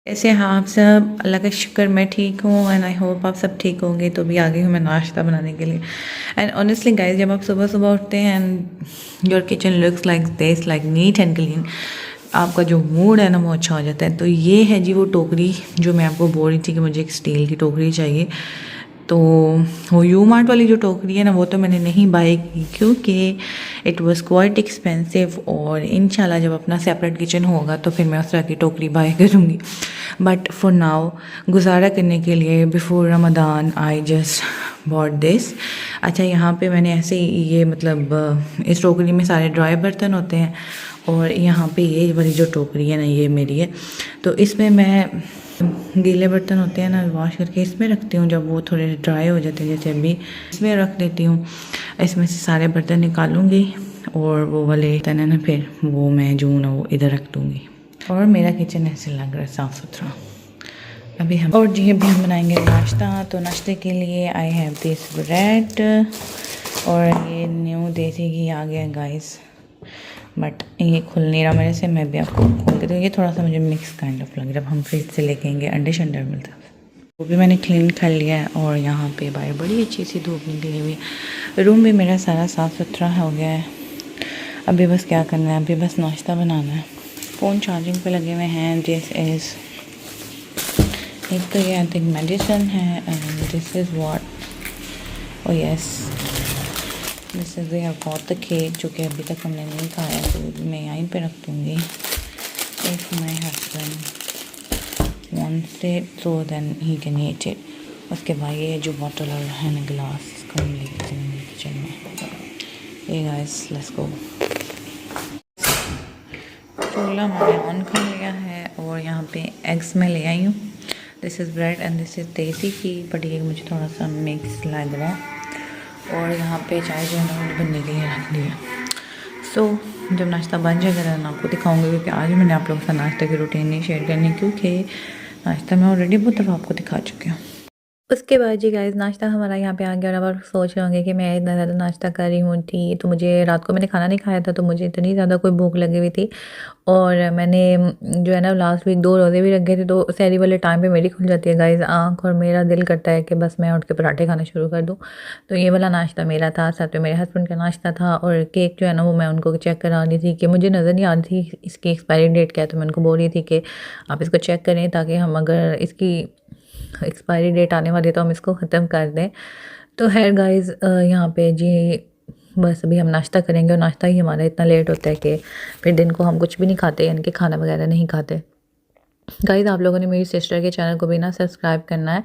ऐसे हाँ आप सब, अल्लाह का शुक्र मैं ठीक हूँ एंड आई होप आप सब ठीक होंगे। तो भी आ गई हूँ मैं नाश्ता बनाने के लिए। एंड ऑनेस्टली गाइस, जब आप सुबह सुबह उठते हैं and your kitchen looks like this, like neat and clean, आपका जो मूड है ना वो अच्छा हो जाता है। तो ये है जी वो टोकरी जो मैं आपको बोल रही थी कि मुझे एक स्टील की टोकरी चाहिए। तो वो यू मार्ट वाली जो टोकरी है ना वो तो मैंने नहीं बाई की क्योंकि इट वाज क्वाइट एक्सपेंसिव, और इंशाल्लाह जब अपना सेपरेट किचन होगा तो फिर मैं उस तरह की टोकरी बाई करूँगी। बट फॉर नाउ गुजारा करने के लिए before Ramadan I just bought this. अच्छा, यहाँ पे मैंने ऐसे ही ये मतलब इस टोकरी में सारे ड्राई बर्तन होते हैं, और यहाँ पे ये वाली जो टोकरी है ना ये मेरी है। तो इसमें मैं गीले बर्तन होते हैं ना वॉश करके इसमें रखती हूँ, जब वो थोड़े ड्राई हो जाते हैं जैसे अभी इसमें रख देती हूँ। इसमें से सारे बर्तन निकालूंगी और वो वाले बर्तन है ना फिर वो मैं जो ना वो इधर रख दूँगी। और मेरा किचन ऐसे लग रहा है साफ़ सुथरा। अभी हम बनाएंगे नाश्ता। तो नाश्ते के लिए आई हैव दिस ब्रेड, और ये न्यू देसी घी आ गया गाइस, बट ये खुल नहीं रहा मेरे से। मैं भी आपको खोल के, तो ये थोड़ा सा मुझे मिक्स काइंड ऑफ लग रहा है। अब हम फ्रिज से लेके आएंगे, अंडे शंडे मिलता है वो भी मैंने क्लीन कर लिया है। और यहाँ पे बाहर बड़ी अच्छी सी धूप निकली हुई है। रूम भी मेरा सारा साफ़ सुथरा हो गया है। अभी बस क्या करना है, अभी बस नाश्ता बनाना है। फ़ोन चार्जिंग पे लगे हुए हैं। दिस इज़, एक तो ये आई थिंक मेडिसिन है, and this is what, oh yes, this is we have got the cake, जो कि अभी तक हमने नहीं खाया, तो मैं यहीं पे रख दूँगी। If my husband wants it so then he can eat it. उसके बाद ये जो बॉटल और है ना गिलास, इसको हम लेके चलेंगे किचन में। ये गाइस लेट्स गो। चूल्हा मैंने ऑन कर लिया है, और यहाँ पे एग्स मैं ले आई हूँ। This is bread and this is देसी घी, बट ये मुझे थोड़ा सा मिक्स लग रहा है। और यहाँ पे चाय जो है ना मैंने बनने के लिए रख दिया। सो जब नाश्ता बन जाएगा ना आपको दिखाऊंगी, क्योंकि आज मैंने आप लोगों के साथ नाश्ते की रूटीन नहीं शेयर करनी, क्योंकि नाश्ता मैं ऑलरेडी बहुत दफ़ा आपको दिखा चुकी हूँ। उसके बाद जी गाइस, नाश्ता हमारा यहाँ पे आ गया। और अब आप सोच रहे होंगे कि मैं इतना ज़्यादा नाश्ता कर रही हूँ थी, तो मुझे रात को मैंने खाना नहीं खाया था, तो मुझे इतनी ज़्यादा कोई भूख लगी हुई थी। और मैंने जो है ना लास्ट वीक 2 रोज़े भी रख गए थे, तो सहरी वाले टाइम पे मेरी खुल जाती है गाइस आँख, और मेरा दिल करता है कि बस मैं उठ के पराठे खाना शुरू कर दूँ। तो ये वाला नाश्ता मेरा था, साथ में मेरे हस्बैंड का नाश्ता था। और केक जो है ना वो मैं उनको चेक करा रही थी कि मुझे नज़र नहीं आ रही थी इसकी एक्सपायरी डेट क्या है, तो मैं उनको बोल रही थी कि आप इसको चेक करें, ताकि हम अगर इसकी एक्सपायरी डेट आने वाली है तो हम इसको ख़त्म कर दें। तो खैर गाइस, यहाँ पे जी बस अभी हम नाश्ता करेंगे, और नाश्ता ही हमारा इतना लेट होता है कि फिर दिन को हम कुछ भी नहीं खाते, यानी कि खाना वगैरह नहीं खाते। गाइस, आप लोगों ने मेरी सिस्टर के चैनल को भी ना सब्सक्राइब करना है।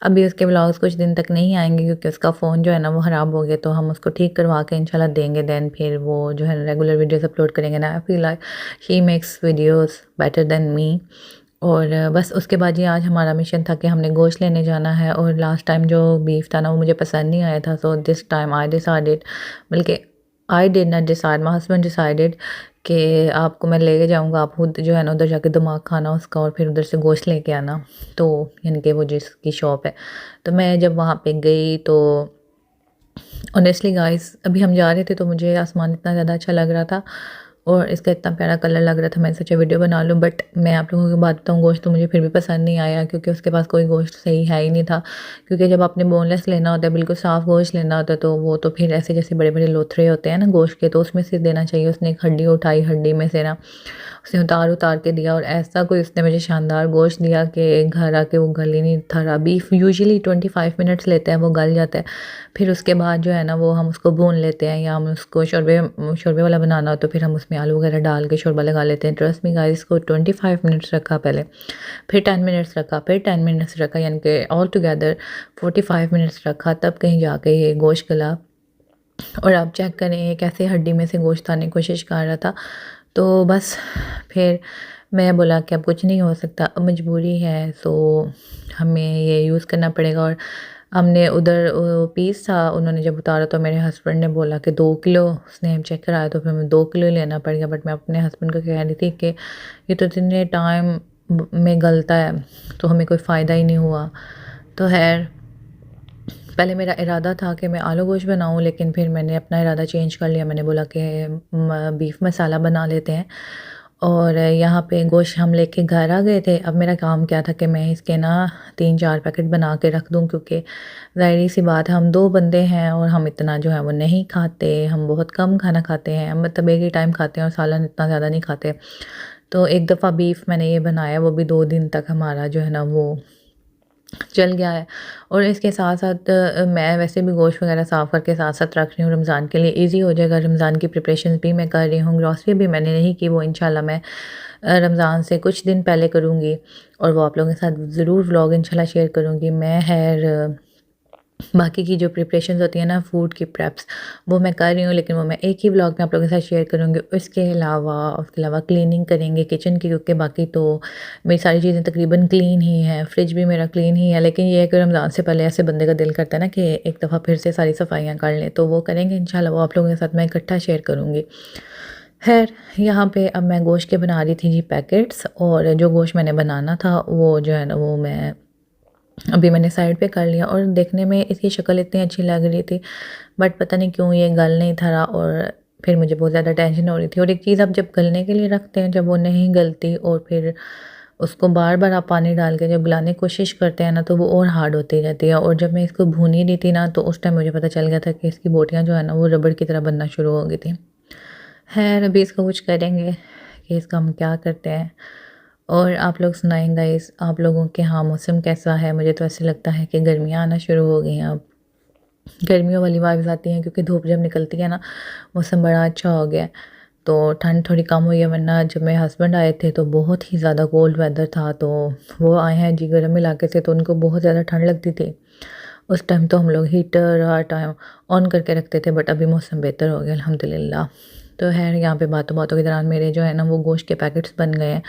अभी उसके ब्लॉग्स कुछ दिन तक नहीं आएंगे, क्योंकि उसका फ़ोन जो है ना वो ख़राब हो गया, तो हम उसको ठीक करवा के इंशाल्लाह देंगे। देन फिर वो जो है रेगुलर वीडियोस अपलोड करेंगे ना। I feel like she makes videos better than me. और बस उसके बाद ये आज हमारा मिशन था कि हमने गोश्त लेने जाना है। और लास्ट टाइम जो बीफ था ना वो मुझे पसंद नहीं आया था, so this time I decided, बल्कि I did not decide, my husband decided कि आपको मैं लेके जाऊंगा, आप खुद जो है ना उधर जाके दिमाग खाना उसका, और फिर उधर से गोश्त लेके आना। तो यानी कि वो जिसकी शॉप है। तो मैं जब वहाँ पे गई तो ऑनेस्टली गाइस, अभी हम जा रहे थे तो मुझे आसमान इतना ज़्यादा अच्छा लग रहा था, और इसका इतना प्यारा कलर लग रहा था, मैंने सोचा वीडियो बना लूँ। बट मैं आप लोगों की बात बताऊँ, गोश्त तो मुझे फिर भी पसंद नहीं आया, क्योंकि उसके पास कोई गोश्त सही है ही नहीं था। क्योंकि जब आपने बोनलेस लेना होता है, बिल्कुल साफ़ गोश्त लेना होता है, तो वो तो फिर ऐसे जैसे बड़े बड़े लोथरे होते हैं ना गोश्त के, तो उसमें से देना चाहिए। उसने एक हड्डी उठाई, हड्डी में से ना उसने उतार उतार के दिया, और ऐसा कोई उसने मुझे शानदार गोश्त दिया कि घर आके वो गल ही नहीं था रहा। बीफ यूजुअली 25 मिनट्स लेता है, वो गल जाता है। फिर उसके बाद जो है ना वो हम उसको भून लेते हैं, या हम उसको शोरबे वाला बनाना हो तो फिर हम उसमें आलू वगैरह डाल के शोरबा लगा लेते हैं। ट्रस्ट मी गाइस, इसको 25 मिनट्स रखा पहले, फिर 10 मिनट्स रखा, फिर 10 मिनट्स रखा, यानी कि ऑल टुगेदर 45 मिनट्स रखा, तब कहीं जाके ये गोश्त गला। और आप चेक करें ये कैसे हड्डी में से गोश्त आने की कोशिश कर रहा था। तो बस फिर मैं बोला कि अब कुछ नहीं हो सकता, अब मजबूरी है, सो हमें ये यूज़ करना पड़ेगा। और हमने उधर पीस था, उन्होंने जब उतारा तो मेरे हस्बैंड ने बोला कि 2 किलो, उसने हम चेक कराया तो फिर हमें 2 किलो लेना पड़ गया। बट मैं अपने हस्बैंड को कह रही थी कि ये तो इतने टाइम में गलता है, तो हमें कोई फ़ायदा ही नहीं हुआ। तो खैर, पहले मेरा इरादा था कि मैं आलू गोश्त बनाऊं, लेकिन फिर मैंने अपना इरादा चेंज कर लिया। मैंने बोला कि बीफ मसाला बना लेते हैं। और यहाँ पे गोश्त हम लेके घर आ गए थे। अब मेरा काम क्या था कि मैं इसके ना 3-4 पैकेट बना के रख दूँ, क्योंकि ज़ाहिर सी बात है हम 2 बंदे हैं और हम इतना जो है वो नहीं खाते, हम बहुत कम खाना खाते हैं, मतलब एक ही टाइम खाते हैं और सालन इतना ज़्यादा नहीं खाते। तो एक दफ़ा बीफ मैंने ये बनाया, वो भी 2 दिन तक हमारा जो है ना वो चल गया है। और इसके साथ-साथ मैं वैसे भी गोश्त वगैरह साफ़ करके साथ-साथ रख रही हूँ, रमज़ान के लिए ईज़ी हो जाएगा। रमज़ान की प्रिपरेशंस भी मैं कर रही हूँ, ग्रॉसरी भी मैंने नहीं की, वो इंशाल्लाह मैं रमज़ान से कुछ दिन पहले करूँगी और वो आप लोगों के साथ ज़रूर व्लॉग इंशाल्लाह शेयर करूँगी। मैं बाकी की जो प्रिपरेशंस होती हैं ना फूड की प्रेप्स, वो मैं कर रही हूँ, लेकिन वो मैं एक ही व्लॉग में आप लोगों के साथ शेयर करूँगी। उसके अलावा क्लीनिंग करेंगे किचन की, क्योंकि बाकी तो मेरी सारी चीज़ें तकरीबन क्लीन ही हैं, फ्रिज भी मेरा क्लीन ही है। लेकिन ये है कि रमज़ान से पहले ऐसे बंदे का दिल करता है ना कि एक दफ़ा फिर से सारी सफाइयाँ कर लें, तो वो करेंगे इंशाल्लाह, वो आप लोगों के साथ मैं इकट्ठा शेयर करूँगी। खैर, यहाँ पे अब मैं गोश्त के बना रही थी जी पैकेट्स, और जो गोश्त मैंने बनाना था वो जो है ना वो मैं अभी मैंने साइड पे कर लिया। और देखने में इसकी शक्ल इतनी अच्छी लग रही थी, बट पता नहीं क्यों ये गल नहीं था रहा, और फिर मुझे बहुत ज़्यादा टेंशन हो रही थी। और एक चीज़ आप जब गलने के लिए रखते हैं, जब वो नहीं गलती और फिर उसको बार-बार आप पानी डाल के जब गलाने की कोशिश करते हैं ना, तो वो और हार्ड होती जाती है। और जब मैं इसको भून ही रही थी ना, तो उस टाइम मुझे पता चल गया था कि इसकी बोटियाँ जो है ना वो रबड़ की तरह बनना शुरू हो गई थी। खैर, अभी इसको कुछ करेंगे कि इसका हम क्या करते हैं। और आप लोग सुनाएं गाइस, आप लोगों के यहाँ मौसम कैसा है? मुझे तो ऐसे लगता है कि गर्मियाँ आना शुरू हो गई हैं अब। गर्मियों वाली वाइब्स आती हैं, क्योंकि धूप जब निकलती है ना, मौसम बड़ा अच्छा हो गया है। तो ठंड थोड़ी कम हुई है, वरना जब मेरे हस्बैंड आए थे तो बहुत ही ज़्यादा कोल्ड वेदर था। तो वो आए हैं जी गर्म इलाके से, तो उनको बहुत ज़्यादा ठंड लगती थी। उस टाइम तो हम लोग हीटर हर टाइम ऑन करके रखते थे, बट अभी मौसम बेहतर हो गया अल्हम्दुलिल्लाह। तो खैर, यहाँ पे बातों बातों के दौरान मेरे जो है ना वो गोश्त के पैकेट्स बन गए हैं,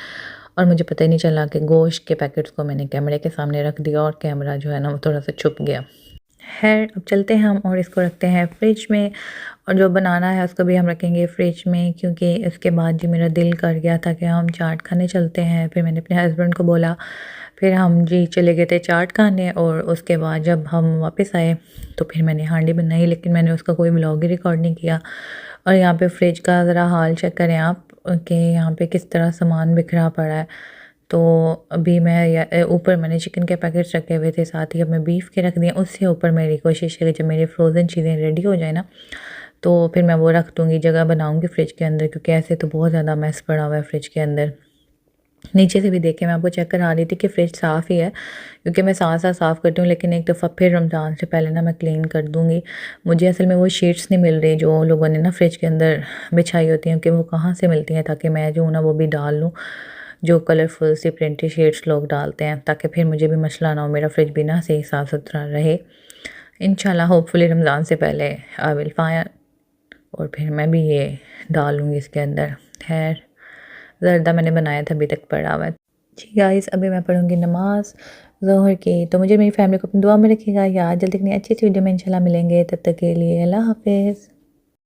और मुझे पता ही नहीं चला कि गोश्त के पैकेट्स को मैंने कैमरे के सामने रख दिया और कैमरा जो है ना वो थोड़ा सा छुप गया। खैर, अब चलते हैं हम और इसको रखते हैं फ्रिज में, और जो बनाना है उसको भी हम रखेंगे फ्रिज में, क्योंकि उसके बाद जी मेरा दिल कर गया था कि हम चाट खाने चलते हैं। फिर मैंने अपने हस्बैंड को बोला, फिर हम जी चले गए थे चाट खाने। और उसके बाद जब हम वापस आए तो फिर मैंने हांडी बनाई, लेकिन मैंने उसका कोई व्लॉग ही रिकॉर्ड नहीं किया। और यहाँ पे फ्रिज का ज़रा हाल चेक करें आप कि यहाँ पे किस तरह सामान बिखरा पड़ा है। तो अभी मैं ऊपर मैंने चिकन के पैकेट्स रखे हुए थे, साथ ही अब मैं बीफ के रख दिए। उससे ऊपर मेरी कोशिश है कि जब मेरी फ्रोज़न चीज़ें रेडी हो जाए ना, तो फिर मैं वो रख दूँगी, जगह बनाऊँगी फ्रिज के अंदर, क्योंकि ऐसे तो बहुत ज़्यादा मैस पड़ा हुआ है फ्रिज के अंदर। नीचे से भी देखे मैं आपको चेक करा रही थी कि फ्रिज साफ़ ही है, क्योंकि मैं साथ-साथ साफ़ करती हूँ, लेकिन एक दफ़ा फिर रमज़ान से पहले ना मैं क्लीन कर दूँगी। मुझे असल में वो शीट्स नहीं मिल रही जो लोगों ने ना फ्रिज के अंदर बिछाई होती हैं, कि वो कहाँ से मिलती हैं, ताकि मैं जो हूँ ना वो भी डाल लूँ, जो कलरफुल सी प्रिंटेड शीट्स लोग डालते हैं, ताकि फिर मुझे भी मसला ना हो, मेरा फ्रिज भी ना सही साफ़-सुथरा रहे। इंशाल्लाह होपफुली रमज़ान से पहले आई विल फायर, और फिर मैं भी ये डालूँगी इसके अंदर। खैर, ज़र्दा मैंने बनाया था, अभी तक पड़ा हुआ है। जी गाइस, अभी मैं पढ़ूँगी नमाज़ ज़ोहर की। तो मुझे मेरी फैमिली को अपनी दुआ में रखिएगा। या जल्दी इतनी अच्छी वीडियो में इंशाल्लाह मिलेंगे, तब तक के लिए अल्लाह हाफ़िज़।